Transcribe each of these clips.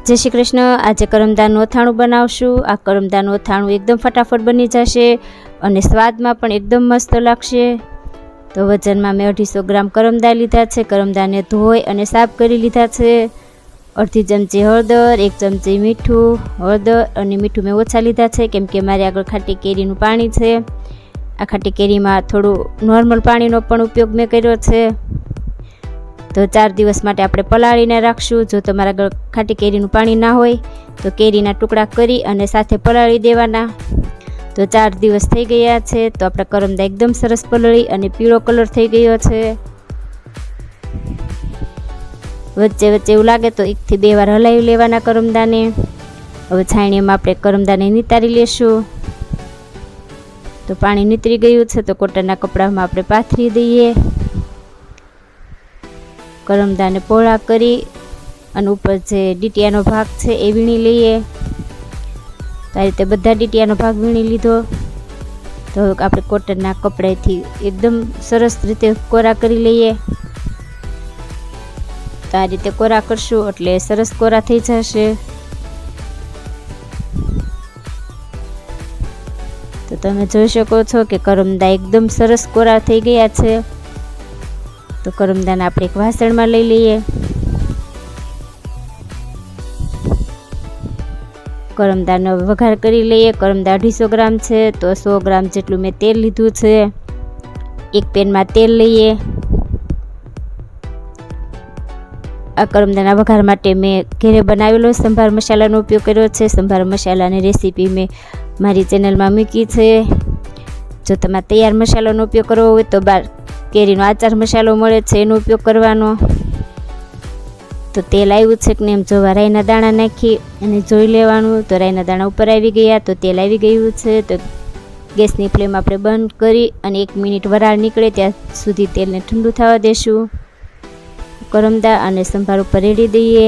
જય શ્રી કૃષ્ણ। આજે કરમદાનું અથાણું બનાવશું। આ કરમદાનું અથાણું એકદમ ફટાફટ બની જશે અને સ્વાદમાં પણ એકદમ મસ્ત લાગશે। તો વજનમાં મેં 250 ગ્રામ કરમદા લીધા છે। કરમદાને ધોઈ અને સાફ કરી લીધા છે। અડધી ચમચી હળદર, 1 ચમચી મીઠું। હળદર અને મીઠું મેં ઓછા લીધા છે કેમ કે મારે આગળ ખાટી કેરીનું પાણી છે। આ ખાટી કેરીમાં થોડું નોર્મલ પાણીનો પણ ઉપયોગ મેં કર્યો છે। તો 4 દિવસ માટે આપણે પલાળીને રાખશું। જો તમારા આગળ ખાટી કેરીનું પાણી ના હોય તો કેરીના ટુકડા કરી અને સાથે પલાળી દેવાના। તો 4 દિવસ થઈ ગયા છે તો આપણા કરમદા એકદમ સરસ પલળી અને પીળો કલર થઈ ગયો છે। વચ્ચે વચ્ચે એવું લાગે તો 1 થી 2 વાર હલાવી લેવાના કરમદાને। હવે છાણીમાં આપણે કરમદાને નિતારી લેશું। તો પાણી નીતરી ગયું છે તો કોટનના કપડામાં આપણે પાથરી દઈએ। કરમદાને પોળા કરી અને ઉપર જે ડીટીયાનો ભાગ છે એ વીણી લઈએ। તો આ રીતે બધા ડીટીયાનો ભાગ વીણી લીધો। તો આપણે કોટનના કપડાથી એકદમ સરસ રીતે કોરા કરી લઈએ। તો આ રીતે કોરા કરશું એટલે સરસ કોરા થઈ જશે। તો તમે જોઈ શકો છો કે કરમદા એકદમ સરસ કોરા થઈ ગયા છે। તો કરમદાને આપણે એક વાસણમાં લઈ લઈએ। કરમદાનો વઘાર કરી લઈએ। કરમદા 250 ગ્રામ છે તો 100 ગ્રામ જેટલું મેં તેલ લીધું છે। એક પેનમાં તેલ લઈએ। આ કરમદાના વઘાર માટે મેં ઘરે બનાવેલો સંભાર મસાલાનો ઉપયોગ કર્યો છે। સંભાર મસાલાની રેસીપી મેં મારી ચેનલમાં મૂકી છે। જો તમારે તૈયાર મસાલાનો ઉપયોગ કરવો હોય તો બાર કેરીનો આચાર મસાલો મળે છે એનો ઉપયોગ કરવાનો। તો તેલ આવ્યું છે કે નહીં એમ જોવા રાઈના દાણા નાખી અને જોઈ લેવાનું। તો રાઈના દાણા ઉપર આવી ગયા તો તેલ આવી ગયું છે। તો ગેસની ફ્લેમ આપણે બંધ કરી અને 1 મિનિટ વરાળ નીકળે ત્યાં સુધી તેલને ઠંડુ થવા દેશું। કરમદા અને સંભાર ઉપર રેડી દઈએ।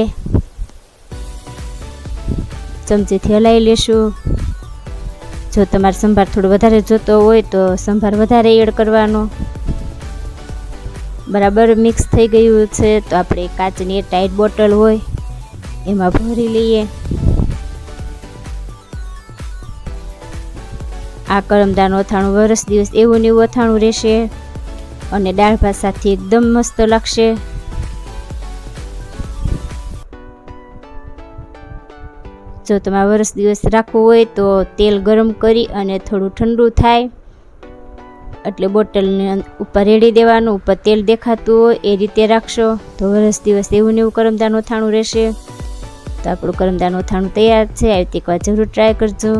ચમચીથી હલાવી લેશું। જો તમારે સંભાર થોડો વધારે જોતો હોય તો સંભાર વધારે એડ કરવાનો। બરાબર મિક્સ થઈ ગયું છે તો આપણે કાચની એરટાઈટ બોટલ હોય એમાં ભરી લઈએ। આ કરમદાનું અથાણું વરસ દિવસ એવું ને એવું અથાણું રહેશે અને દાળ ભાત સાથે એકદમ મસ્ત લાગશે। જો તમારે વરસ દિવસ રાખવું હોય તો તેલ ગરમ કરી અને થોડું ઠંડુ થાય એટલે બોટલની ઉપર રેડી દેવાનું। ઉપર તેલ દેખાતું હોય એ રીતે રાખશો તો વરસ દિવસ એવું ને એવું કરમદાનું અથાણું રહેશે। તો આપણું કરમદાનું અથાણું તૈયાર છે। આવી રીતે એકવાર જરૂર ટ્રાય કરજો।